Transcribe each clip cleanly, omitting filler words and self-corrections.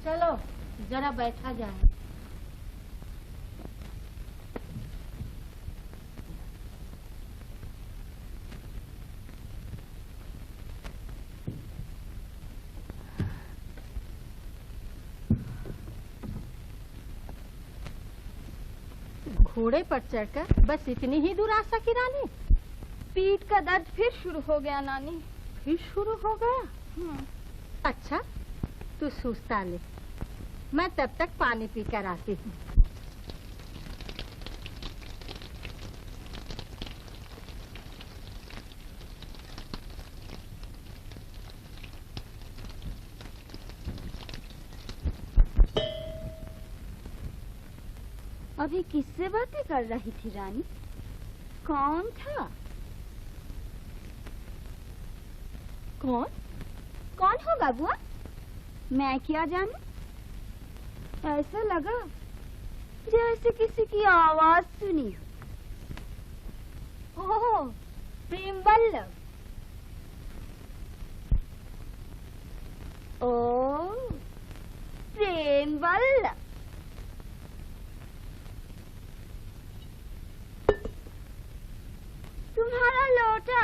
चलो जरा बैठा जाए। घोड़े पर चढ़कर बस इतनी ही दूर आ सकी रानी? पीठ का दर्द फिर शुरू हो गया नानी। फिर शुरू हो गया? अच्छा तू सुस्ता ले, मैं तब तक पानी पीकर आती हूँ। अभी किससे बातें कर रही थी रानी? कौन था? कौन? कौन होगा बुआ? मैं क्या जानूं? ऐसा लगा जैसे किसी की आवाज सुनी हो। ओह, प्रेम वल्लभ। ओह, प्रेम वल्लभ। तुम्हारा लोटा।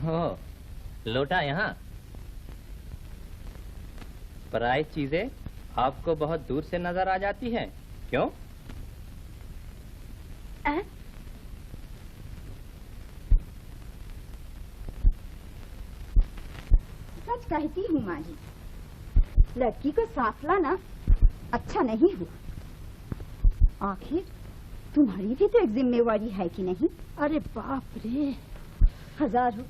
हो, लोटा यहाँ? पराई चीजें आपको बहुत दूर से नजर आ जाती हैं, क्यों? सच कहती हूँ माँ जी, लड़की को साथ लाना अच्छा नहीं हुआ। आखिर तुम्हारी भी तो एक जिम्मेवारी है कि नहीं? अरे बाप रे, हजारों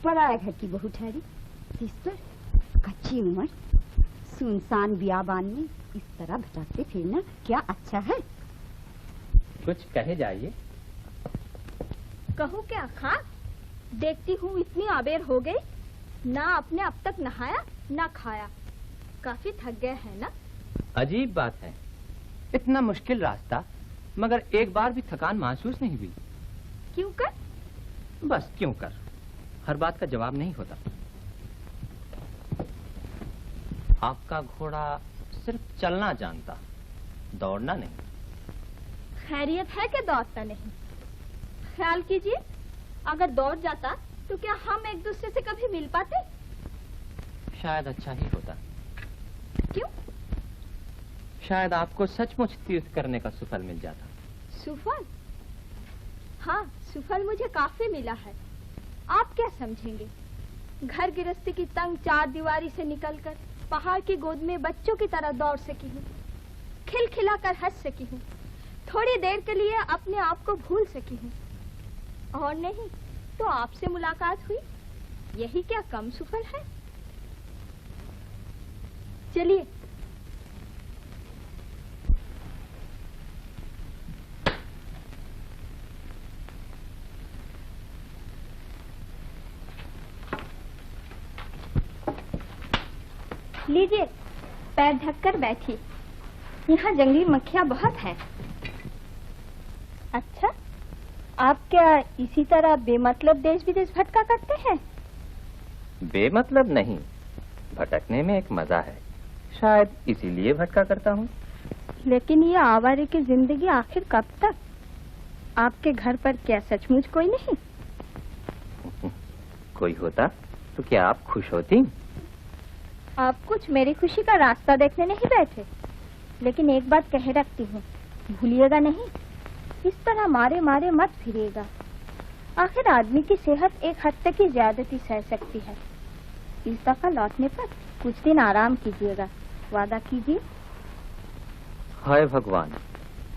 पराया घर की बहू ठहरी, इस पर कच्ची उम्र सुनसान बियाबान में इस तरह भटकते फिरना क्या अच्छा है? कुछ कहे जाइए। कहूँ क्या खा? देखती हूँ इतनी आबेर हो गई, ना आपने अब तक नहाया ना खाया। काफी थक गए हैं ना? अजीब बात है, इतना मुश्किल रास्ता मगर एक बार भी थकान महसूस नहीं हुई। क्यों कर? बस क्यों कर, हर बात का जवाब नहीं होता। आपका घोड़ा सिर्फ चलना जानता, दौड़ना नहीं। खैरियत है कि दौड़ता नहीं? ख्याल कीजिए, अगर दौड़ जाता तो क्या हम एक दूसरे से कभी मिल पाते? शायद अच्छा ही होता। क्यों? शायद आपको सचमुच तीर्थ करने का सुफल मिल जाता। सुफल? हाँ, सुफल मुझे काफी मिला है। आप क्या समझेंगे? घर गृहस्थी की तंग चार दीवारी से निकलकर पहाड़ की गोद में बच्चों की तरह दौड़ सकी हूँ, खिलखिलाकर हंस सकी हूँ, थोड़ी देर के लिए अपने आप को भूल सकी हूँ। और नहीं तो आपसे मुलाकात हुई, यही क्या कम सुफल है? चलिए। लीजिए, पैर ढककर बैठिए, यहाँ जंगली मक्खियाँ बहुत हैं। अच्छा, आप क्या इसी तरह बेमतलब देश विदेश भटका करते हैं? बेमतलब नहीं, भटकने में एक मजा है, शायद इसीलिए भटका करता हूँ। लेकिन ये आवारे की जिंदगी आखिर कब तक? आपके घर पर क्या सचमुच कोई नहीं? कोई होता तो क्या आप खुश होती? आप कुछ मेरी खुशी का रास्ता देखने नहीं बैठे, लेकिन एक बात कह रखती हूँ, भूलिएगा नहीं, इस तरह मारे मारे मत फिरिएगा। आखिर आदमी की सेहत एक हद तक ही ज्यादती सह सकती है। इस दफा लौटने पर कुछ दिन आराम कीजिएगा, वादा कीजिए। हाय भगवान,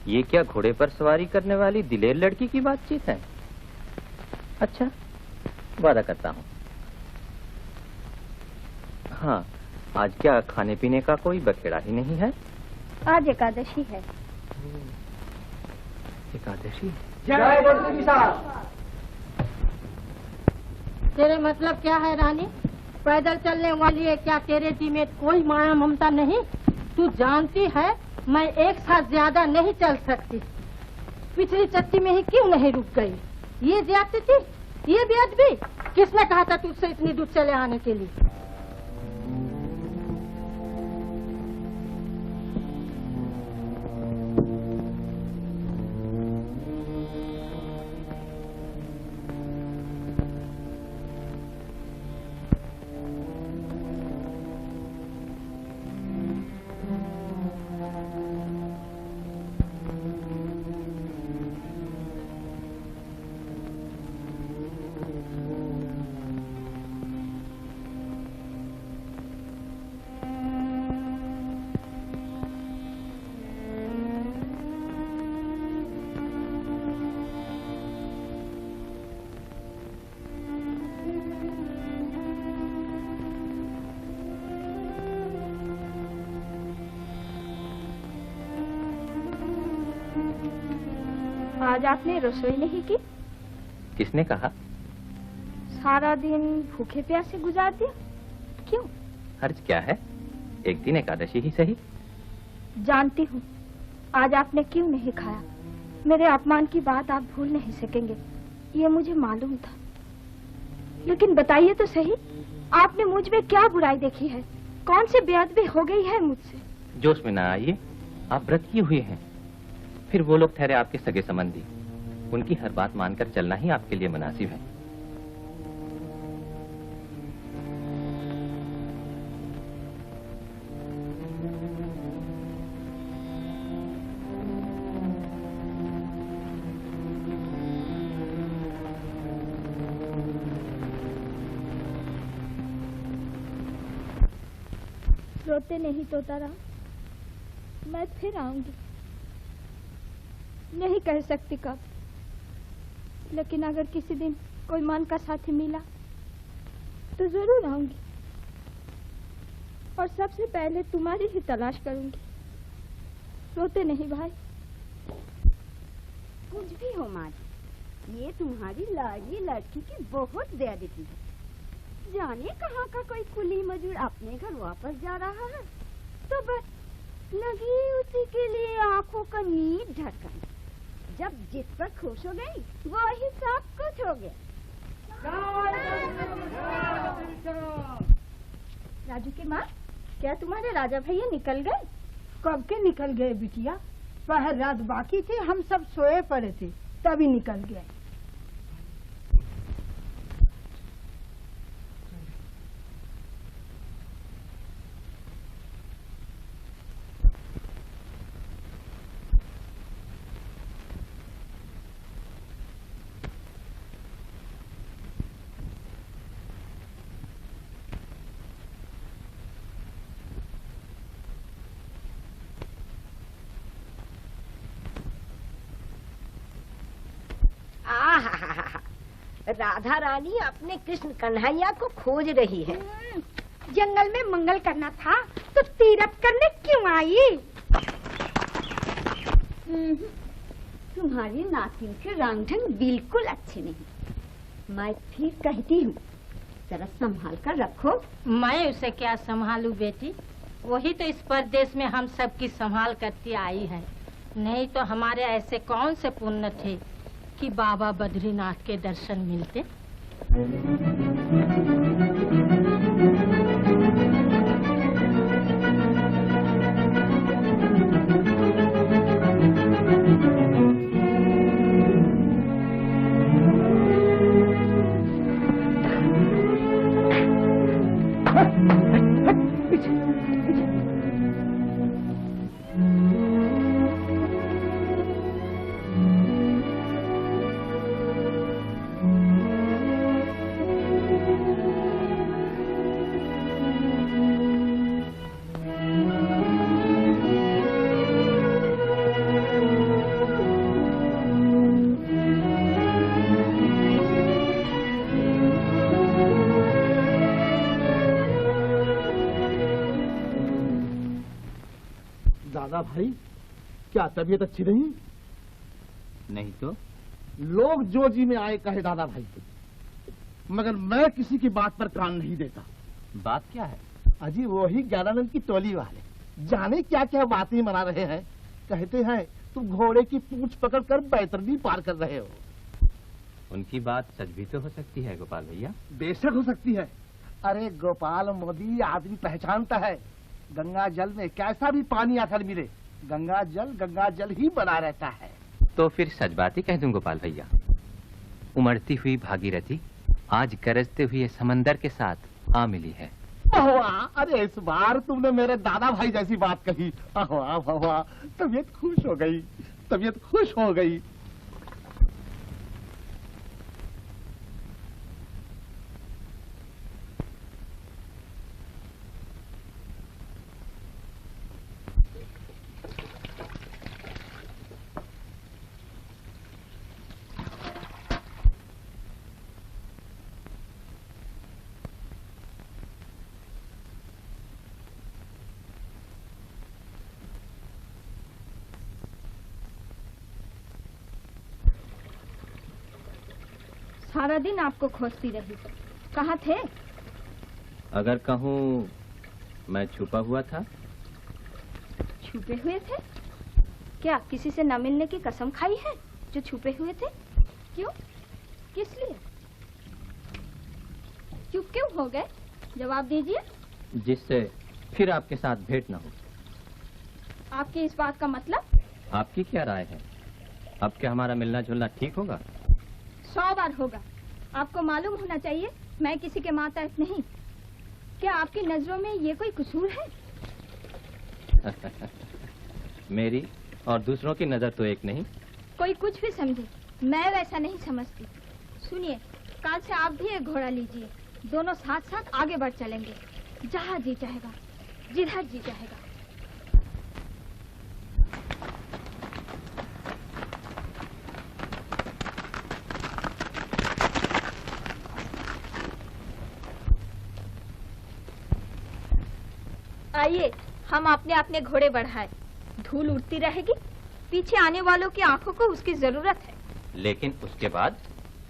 ये क्या घोड़े पर सवारी करने वाली दिलेर लड़की की बातचीत है? अच्छा, वादा करता हूँ। हाँ, आज क्या खाने पीने का कोई बखेड़ा ही नहीं है? आज एकादशी है। एकादशी? जय गुरु साहब। तेरे मतलब क्या है रानी? पैदल चलने वाली है क्या तेरे जी में कोई माया ममता नहीं? तू जानती है मैं एक साथ ज्यादा नहीं चल सकती। पिछली चट्टी में ही क्यों नहीं रुक गई? ये ज्यादती थी, ये बेअदबी। किसने कहा था तुझसे इतनी दूर चले आने के लिए? आज आपने रसोई नहीं की? किसने कहा? सारा दिन भूखे प्यासे गुजार दिया। क्यों? हर्ज क्या है, एक दिन एकादशी ही सही। जानती हूँ आज आपने क्यों नहीं खाया। मेरे अपमान की बात आप भूल नहीं सकेंगे, ये मुझे मालूम था। लेकिन बताइए तो सही, आपने मुझ में क्या बुराई देखी है? कौन सी बेअदबी हो गई है मुझसे? जोश में ना आइए, आप व्रत किए हुए हैं। फिर वो लोग ठहरे आपके सगे संबंधी, उनकी हर बात मानकर चलना ही आपके लिए मुनासिब है। रोते नहीं तोता राम, मैं फिर आऊंगी। नहीं कह सकती कब, लेकिन अगर किसी दिन कोई मन का साथी मिला तो जरूर आऊंगी। और सबसे पहले तुम्हारी ही तलाश करूंगी। रोते नहीं भाई। कुछ भी हो माँ, ये तुम्हारी लाडली लड़की की बहुत बेइज्जती है। जाने कहाँ का कोई कुली मजदूर अपने घर वापस जा रहा है तो बस लगी उसी के लिए आंखों का नींद ढक्कन। जब जिस पर खुश हो गई वही सब कुछ हो गया। राजू की माँ, क्या तुम्हारे राजा भैया निकल गए? कब के निकल गए बिटिया? पहर रात बाकी थी, हम सब सोए पड़े थे, तभी निकल गए। राधा रानी अपने कृष्ण कन्हैया को खोज रही है। जंगल में मंगल करना था तो तीरथ करने क्यों आई? तुम्हारी नातिन के रंग ढंग बिल्कुल अच्छे नहीं। मैं फिर कहती हूँ जरा संभाल कर रखो। मैं उसे क्या संभालूं बेटी, वही तो इस परदेश में हम सबकी संभाल करती आई है। नहीं तो हमारे ऐसे कौन से पुण्य थे कि बाबा बद्रीनाथ के दर्शन मिलते। दादा भाई, क्या तबीयत अच्छी नहीं? नहीं तो लोग जो जी में आए कहे दादा भाई, मगर मैं किसी की बात पर कान नहीं देता। बात क्या है? अजी वही ज्ञानानंद की टोली वाले जाने क्या क्या बातें मना रहे हैं। कहते हैं तुम घोड़े की पूंछ पकड़कर बैतरनी पार कर रहे हो। उनकी बात सच भी तो हो सकती है गोपाल भैया। बेशक हो सकती है। अरे गोपाल मोदी आदमी पहचानता है, गंगा जल में कैसा भी पानी आकर मिले, गंगा जल ही बना रहता है। तो फिर सच बात ही कह दूं गोपाल भैया। उमड़ती हुई भागीरथी आज गरजते हुए समंदर के साथ आ मिली है। वाह, अरे इस बार तुमने मेरे दादा भाई जैसी बात कही। वाह वाह, तबीयत खुश हो गई, तबीयत खुश हो गई। सारा दिन आपको खोजती रही। कहाँ थे? अगर कहूँ मैं छुपा हुआ था। छुपे हुए थे? क्या किसी से न मिलने की कसम खाई है जो छुपे हुए थे? क्यों? किस लिए? चुप क्यों हो गए? जवाब दीजिए। जिससे फिर आपके साथ भेंट न हो। आपकी इस बात का मतलब? आपकी क्या राय है? अब क्या हमारा मिलना जुलना ठीक होगा? 100 बार होगा। आपको मालूम होना चाहिए मैं किसी के मातहत नहीं। क्या आपकी नजरों में ये कोई कसूर है? मेरी और दूसरों की नजर तो एक नहीं। कोई कुछ भी समझे, मैं वैसा नहीं समझती। सुनिए, कल से आप भी एक घोड़ा लीजिए, दोनों साथ साथ आगे बढ़ चलेंगे। जहाँ जी चाहेगा, जिधर जी चाहेगा। आइए, हम अपने अपने घोड़े बढ़ाए। धूल उड़ती रहेगी, पीछे आने वालों की आंखों को उसकी जरूरत है। लेकिन उसके बाद?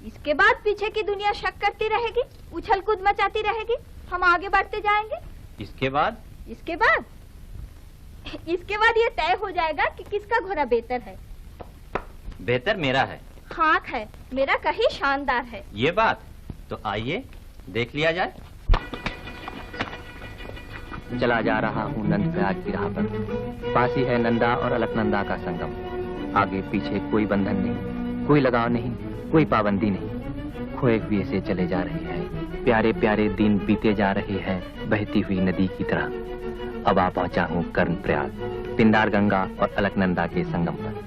इसके बाद पीछे की दुनिया शक करती रहेगी, उछल कूद मचाती रहेगी, हम आगे बढ़ते जाएंगे। इसके बाद? इसके बाद ये तय हो जाएगा कि किसका घोड़ा बेहतर है। बेहतर मेरा है। खाक है, मेरा कहीं शानदार है। ये बात तो आइए देख लिया जाए। चला जा रहा हूँ नंद प्रयाग की राह पर। पास ही है नंदा और अलकनंदा का संगम। आगे पीछे कोई बंधन नहीं, कोई लगाव नहीं, कोई पाबंदी नहीं। खोए हुए से चले जा रहे हैं, प्यारे प्यारे दिन बीते जा रहे हैं बहती हुई नदी की तरह। अब आ पहुंचा हूँ कर्ण प्रयाग, पिंडार गंगा और अलकनंदा के संगम पर।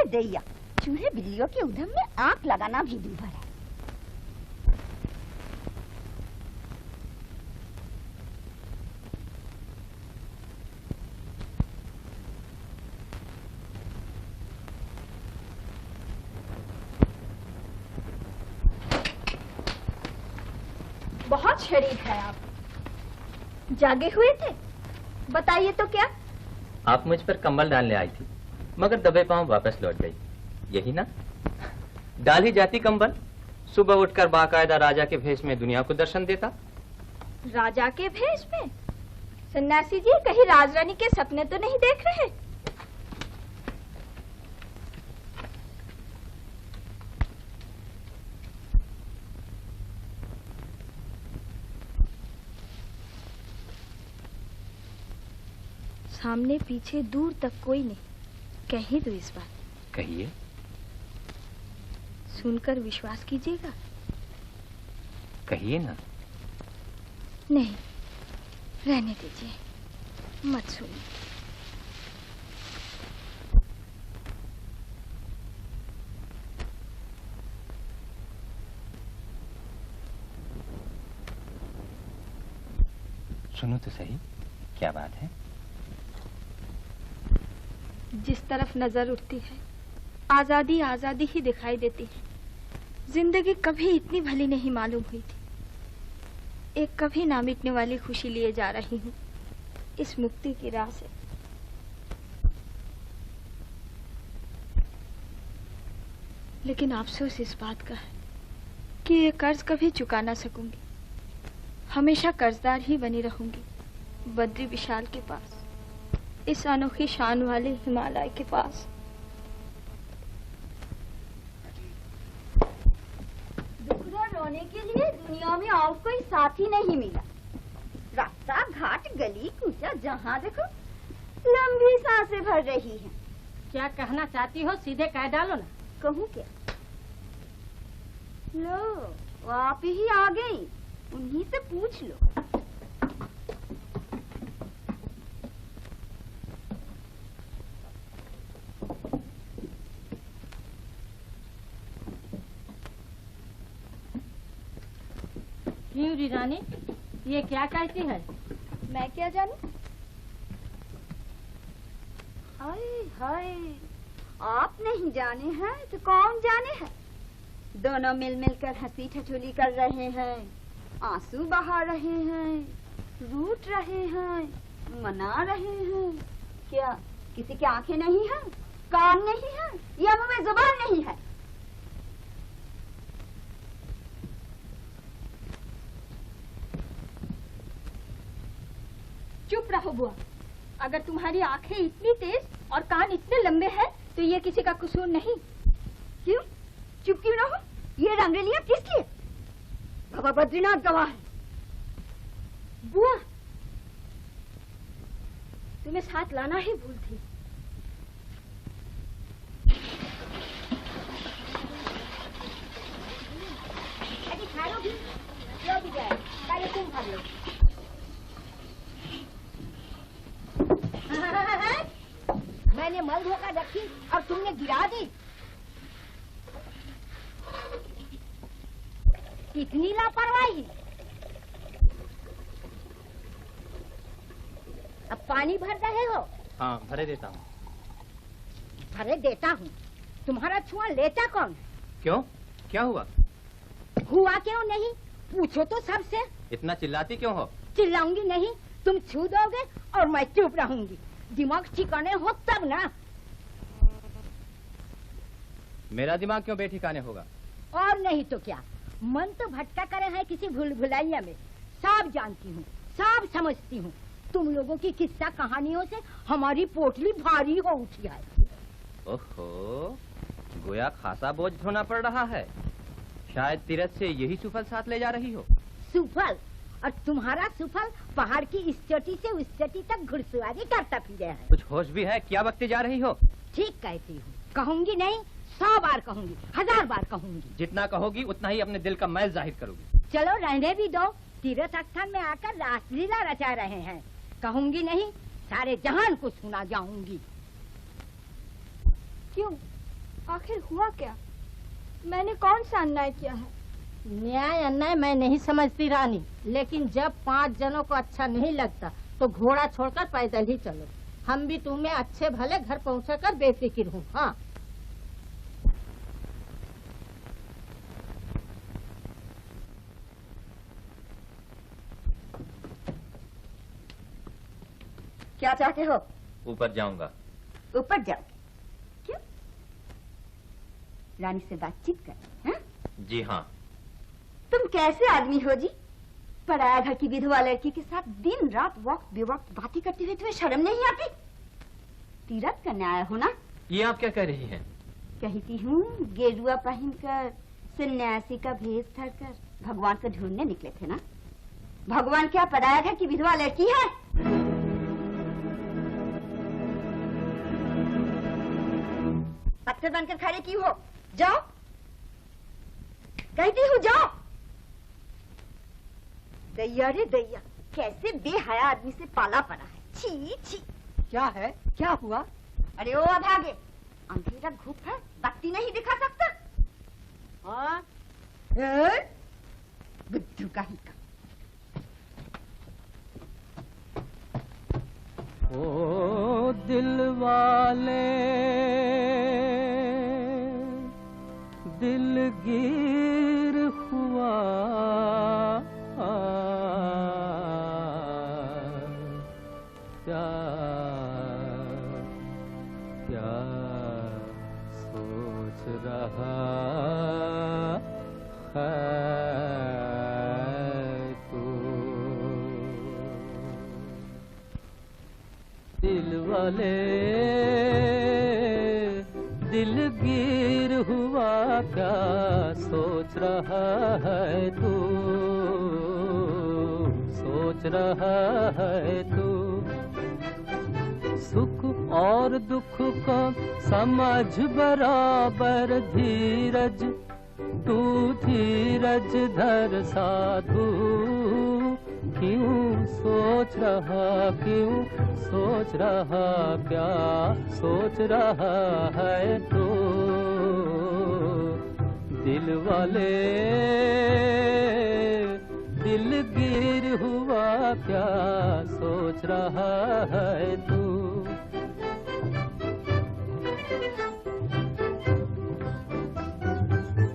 दैया, चूहे बिल्लियों के उधम में आंख लगाना भी दूभर है। बहुत शरीफ है आप। जागे हुए थे? बताइए तो क्या? आप मुझ पर कंबल डालने आई थी, मगर दबे पांव वापस लौट गई, यही ना? डाल ही जाती कंबल, सुबह उठकर बाकायदा राजा के भेष में दुनिया को दर्शन देता। राजा के भेष में? सन्यासी जी, कहीं राजरानी के सपने तो नहीं देख रहे? सामने पीछे दूर तक कोई नहीं, कही दो इस बात। कहिए। सुनकर विश्वास कीजिएगा। कहिए ना। नहीं, रहने दीजिए, मत सुनिए। सुनो तो सही, क्या बात है? जिस तरफ नजर उठती है आजादी आजादी ही दिखाई देती है। जिंदगी कभी इतनी भली नहीं मालूम हुई थी। एक कभी ना मिटने वाली खुशी लिए जा रही हूँ इस मुक्ति की राह से। लेकिन अफसोस इस बात का है कि ये कर्ज कभी चुका ना सकूंगी। हमेशा कर्जदार ही बनी रहूंगी बद्री विशाल के पास, इस अनोखी शान वाले हिमालय के पास। दुखड़ा रोने के लिए दुनिया में और कोई साथी नहीं मिला। रास्ता घाट गली कूचा जहाँ देखो लंबी सांसें भर रही हैं। क्या कहना चाहती हो सीधे कह डालो ना। कहूँ क्या? लो आप ही आ गई, उन्हीं से पूछ लो। क्यों री रानी, ये क्या कहती है? मैं क्या जानूं? हाय हाय, आप नहीं जाने हैं तो कौन जाने हैं। दोनों मिल मिलकर हंसी ठिठोली कर रहे हैं, आंसू बहा रहे हैं, रूठ रहे हैं, मना रहे हैं। क्या किसी की आंखें नहीं हैं, कान नहीं है, या मुंह में जुबान नहीं है? चुप रहो बुआ। अगर तुम्हारी आंखें इतनी तेज और कान इतने लंबे हैं तो ये किसी का कसूर नहीं। क्यों चुप क्यों ना हो? ये रंगरेलियां किसकी है? बाबा बद्रीनाथ गवाह है। बुआ, तुम्हें साथ लाना ही भूल थी। अरे खाओ भी, लो भी जाए, पहले तुम खा लो। मैंने मल धोकर रखी और तुमने गिरा दी। इतनी लापरवाही। अब पानी भर रहे हो? हाँ, भरे देता हूँ। भरे देता हूँ। तुम्हारा छुआ लेता कौन है? क्यों, क्या हुआ? हुआ क्यों नहीं, पूछो तो सबसे। इतना चिल्लाती क्यों हो? चिल्लाऊंगी नहीं, तुम छू दोगे और मैं चुप रहूंगी। दिमाग ठिकाने हो तब ना। मेरा दिमाग क्यों बेठिकाने होगा? और नहीं तो क्या, मन तो भटका करे है किसी भूल भुलैया में। सब जानती हूँ, सब समझती हूँ। तुम लोगों की किस्सा कहानियों से हमारी पोटली भारी हो उठी है। ओहो, गोया खासा बोझ ढोना पड़ रहा है। शायद तीरथ से यही सुफल साथ ले जा रही हो। सुफल? और तुम्हारा सुफल पहाड़ की इस चोटी से उस चोटी तक घुड़सवारी करता फिरे है। कुछ होश भी है? क्या बकती जा रही हो? ठीक कहती हूँ, कहूंगी नहीं 100 बार कहूंगी, 1000 बार कहूंगी। जितना कहोगी उतना ही अपने दिल का मैल जाहिर करोगी। चलो रहने भी दो, तीर्थ स्थान में आकर रासलीला रचा रहे हैं। कहूंगी नहीं, सारे जहान को सुना जाऊंगी। क्यों, आखिर हुआ क्या? मैंने कौन सा अन्याय किया है? न्याय अन्याय मैं नहीं समझती रानी, लेकिन जब 5 जनों को अच्छा नहीं लगता तो घोड़ा छोड़कर पैदल ही चलो। हम भी तुम्हें अच्छे भले घर पहुंचाकर बेफिक्र हूँ। हाँ, क्या चाहते हो? ऊपर जाऊंगा। ऊपर जाओ? क्यों? रानी से बातचीत कर? हाँ? जी हाँ। तुम कैसे आदमी हो जी? पराया घर की विधवा लड़की के साथ दिन रात वक्त बेवक्त बातें करते हुए तुम्हें शर्म नहीं आती? तीरथ करने आया हो ना? ये आप क्या कह रही हैं? कहती हूँ, गेरुआ पहनकर सन्यासी का भेष धरकर भगवान को ढूंढने निकले थे ना? भगवान क्या पराया घर की विधवा लड़की है? पत्थर बनकर खड़े की हो? जाओ, कहती हूँ जाओ। दैया रे दैया, कैसे बेहया आदमी से पाला पड़ा है। छी छी। क्या है, क्या हुआ? अरे ओ अभागे, अंधेरा घुप है, बत्ती नहीं दिखा सकता? हाँ, बुद्धू का ही का। ओ दिल वाले दिलगीर हुआ वाले दिलगीर हुआ क्या सोच रहा है तू, सोच रहा है तू। सुख और दुख को समझ बराबर धीरज, तू धीरज धर साधु। क्यों सोच रहा, क्यों सोच रहा, क्या सोच रहा है तू। दिल वाले दिलगीर हुआ क्या सोच रहा है तू।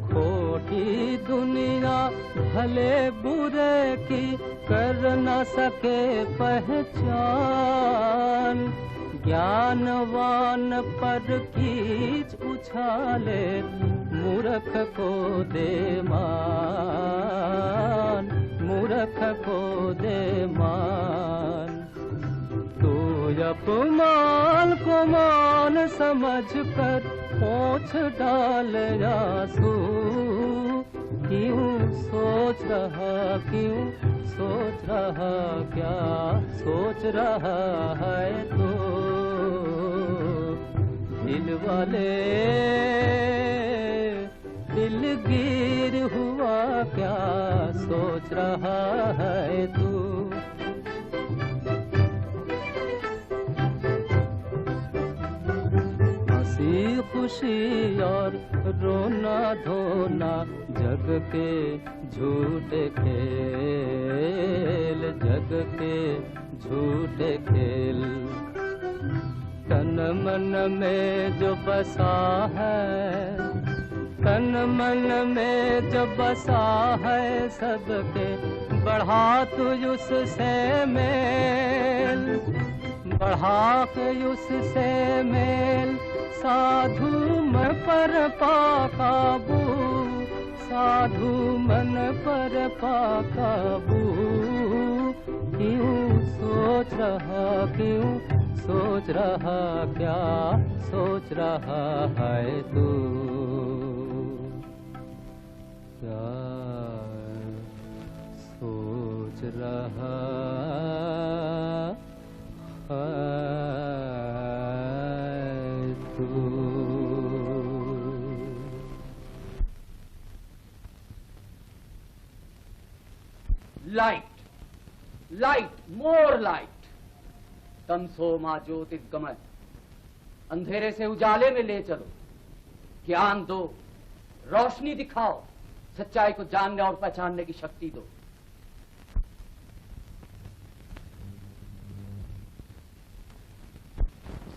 खोटी दुनिया भले बुरे की कर न सके पहचान, ज्ञानवान पर कीच उछाले मूर्ख को दे मान, मूर्ख को दे मान। तू अपमान को मान समझ कर पोंछ डाल आंसू। क्यों सोच रहा, क्यों सोच रहा, क्या सोच रहा है तू। दिल वाले दिलगीर हुआ क्या सोच रहा है तू। हंसी खुशी और रोना धोना जग के झूठे खेल, जग के झूठे खेल। तन मन में जो बसा है, तन मन में जो बसा है सबके, बढ़ा तू उससे मेल, बढ़ा के उससे मेल। साधु मन पर पा काबू, साधु मन पर पा काबू। क्यों सोच रहा, क्यों सोच रहा, क्या सोच रहा है तू। क्या सोच रहा है तू। लाइट, लाइट, मोर लाइट। तमसो मा ज्योतिर्गमय, अंधेरे से उजाले में ले चलो, ज्ञान दो, रोशनी दिखाओ, सच्चाई को जानने और पहचानने की शक्ति दो।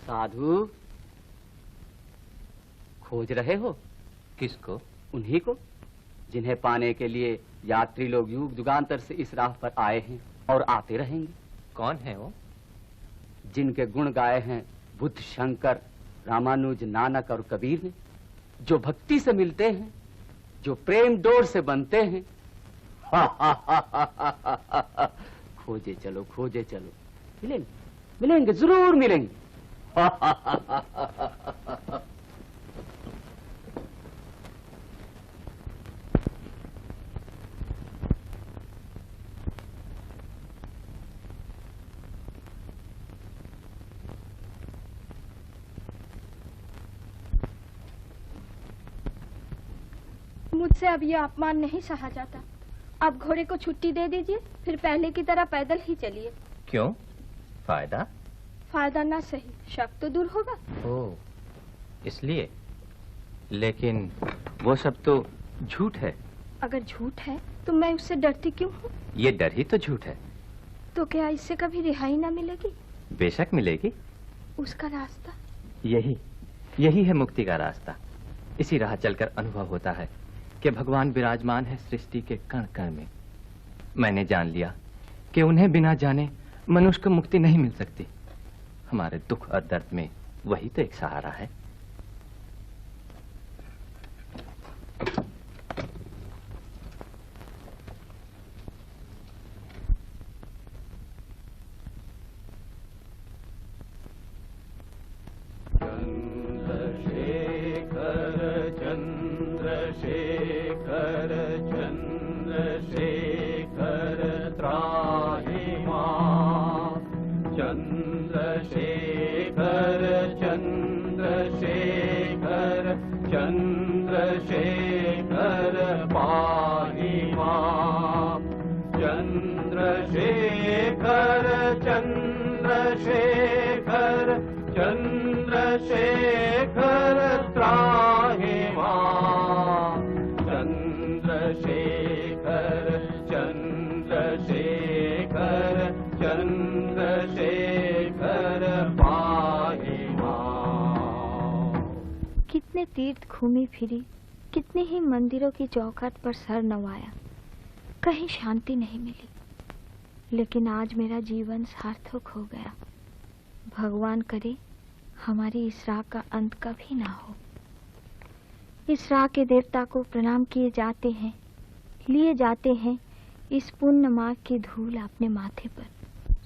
साधु, खोज रहे हो? किसको? उन्हीं को जिन्हें पाने के लिए यात्री लोग युग युगांतर से इस राह पर आए हैं और आते रहेंगे। कौन है वो? जिनके गुण गाए हैं बुद्ध, शंकर, रामानुज, नानक और कबीर ने, जो भक्ति से मिलते हैं, जो प्रेम डोर से बनते हैं। खोजे चलो, खोजे चलो, मिलेंगे, मिलेंगे, जरूर मिलेंगे। मुझसे अब ये अपमान नहीं सहा जाता। अब घोड़े को छुट्टी दे दीजिए, फिर पहले की तरह पैदल ही चलिए। क्यों? फायदा? फायदा ना सही, शक तो दूर होगा। ओह, इसलिए? लेकिन वो सब तो झूठ है। अगर झूठ है तो मैं उससे डरती क्यों हूँ? ये डर ही तो झूठ है। तो क्या इससे कभी रिहाई ना मिलेगी? बेशक मिलेगी। उसका रास्ता? यही है मुक्ति का रास्ता। इसी राह चलकर अनुभव होता है कि भगवान विराजमान है सृष्टि के कण कण में। मैंने जान लिया कि उन्हें बिना जाने मनुष्य को मुक्ति नहीं मिल सकती। हमारे दुख और दर्द में वही तो एक सहारा है। त्राहि माम् चन्द्रशेखर चन्द्रशेखर चन्द्रशेखर पाहि माम् चन्द्रशेखर चन्द्रशेखर चन्द्रशेखर त्राहि माम् चन्द्रशेखर चन्द्रशेखर चन्द्रशेखर पाहि माम्। कितने तीर्थ घूमी फिरी, कितने ही मंदिरों की चौखट पर सर नवाया, कहीं शांति नहीं मिली। लेकिन आज मेरा जीवन सार्थक हो गया। भगवान करे हमारी इस राह का अंत कभी ना हो। इस राह के देवता को प्रणाम किए जाते हैं, लिए जाते हैं इस पुण्य मार्ग की धूल अपने माथे पर।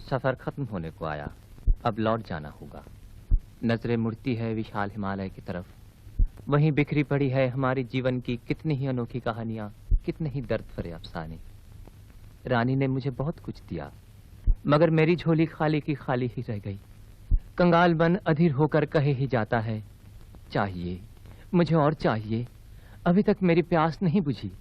सफर खत्म होने को आया, अब लौट जाना होगा। नजरें मुड़ती है विशाल हिमालय की तरफ। वहीं बिखरी पड़ी है हमारे जीवन की कितनी ही अनोखी कहानियां, कितने ही दर्द भरे अफसाने। रानी ने मुझे बहुत कुछ दिया, मगर मेरी झोली खाली की खाली ही रह गई। कंगाल मन अधीर होकर कहे ही जाता है, चाहिए मुझे और चाहिए, अभी तक मेरी प्यास नहीं बुझी।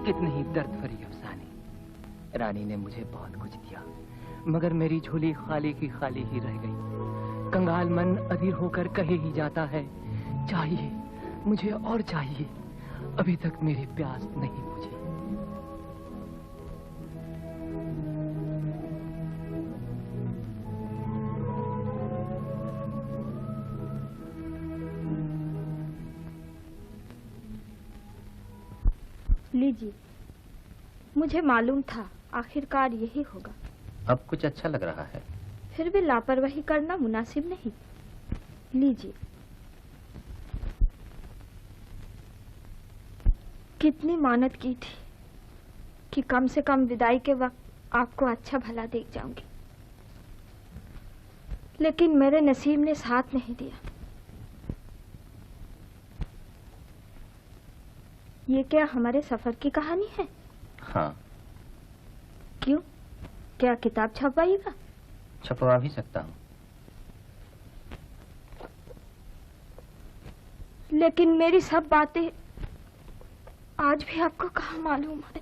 कितने ही दर्द भरी अफसाने। रानी ने मुझे बहुत कुछ दिया, मगर मेरी झोली खाली की खाली ही रह गई। कंगाल मन अधीर होकर कहे ही जाता है, चाहिए मुझे और चाहिए, अभी तक मेरी प्यास नहीं बुझी। लीजिए, मुझे मालूम था आखिरकार यही होगा। अब कुछ अच्छा लग रहा है। फिर भी लापरवाही करना मुनासिब नहीं। लीजिए। कितनी मानत की थी कि कम से कम विदाई के वक्त आपको अच्छा भला देख जाऊंगी, लेकिन मेरे नसीब ने साथ नहीं दिया। ये क्या हमारे सफर की कहानी है? हाँ। क्यों, क्या किताब छपवाइएगा? छपवा भी सकता हूँ। लेकिन मेरी सब बातें आज भी आपको कहाँ मालूम है?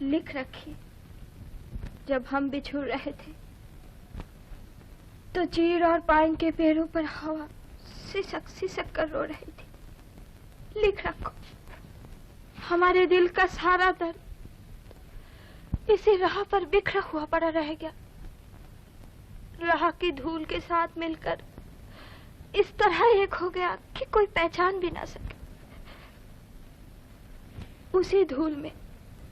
लिख रखी। जब हम बिछुड़ रहे थे तो चीड़ और पाइन के पेड़ों पर हवा सिसक सिसक कर रो रही थी। लिख रखो, हमारे दिल का सारा दर्द इसी राह पर बिखरा हुआ पड़ा रह गया। राह की धूल के साथ मिलकर इस तरह एक हो गया कि कोई पहचान भी ना सके। उसी धूल में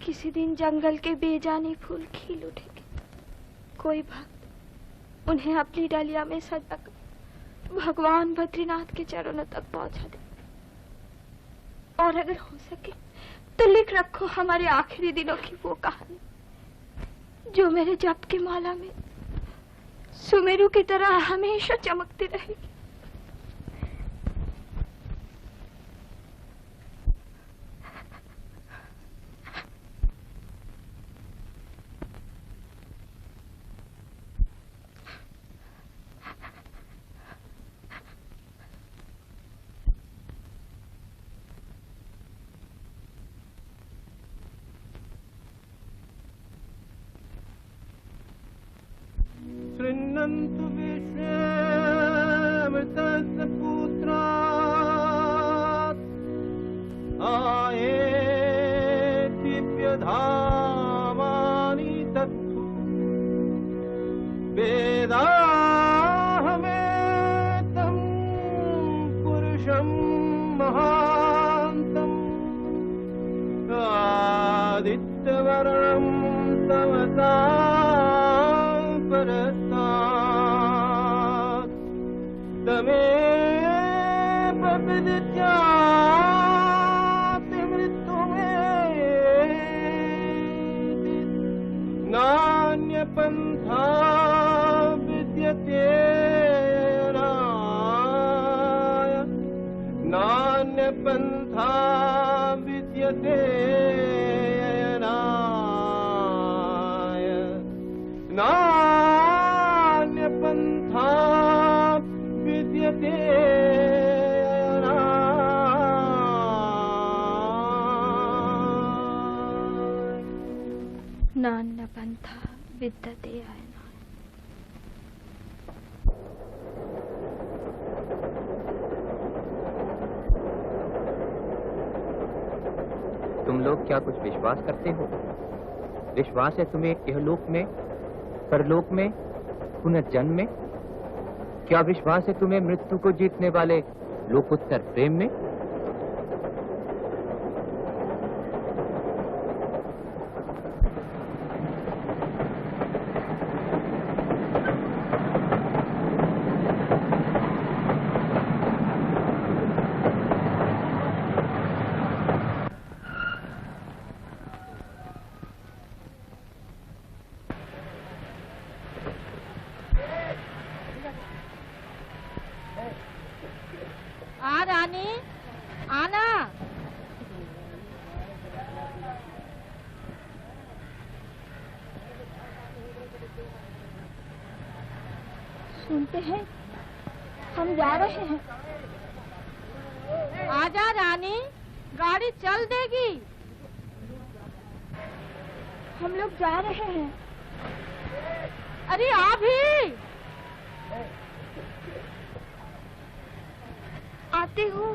किसी दिन जंगल के बेजानी फूल खिल उठेंगे। कोई भक्त उन्हें अपनी डालिया में सजाकर भगवान बद्रीनाथ के चरणों तक पहुंचा दे। और अगर हो सके तो लिख रखो हमारे आखिरी दिनों की वो कहानी जो मेरे जप की माला में सुमेरु की तरह हमेशा चमकती रहेगी। सन्तु विश्वेऽमृतस्य पुत्रात् आये दिव्यधामानि तत्तु वेदाहमेतं पुरुषं महान्तम् आदित्यवर्णं तमसां परस्तात् तमेव विदित्याति मृत्युमेति नान्यपन्था विद्यते नान्यपन्था विद्यते नान्यपन्था विद्यते नान्यपन्था विद्यते अयनाय। तुम लोग क्या कुछ विश्वास करते हो? विश्वास है तुम्हें इहलोक में, परलोक में, पुनर्जन्म में? क्या विश्वास है तुम्हें मृत्यु को जीतने वाले लोकोत्तर प्रेम में? सुनते हैं, हम जा रहे हैं। आजा रानी, गाड़ी चल देगी। हम लोग जा रहे हैं। अरे आ भी। आती हूँ।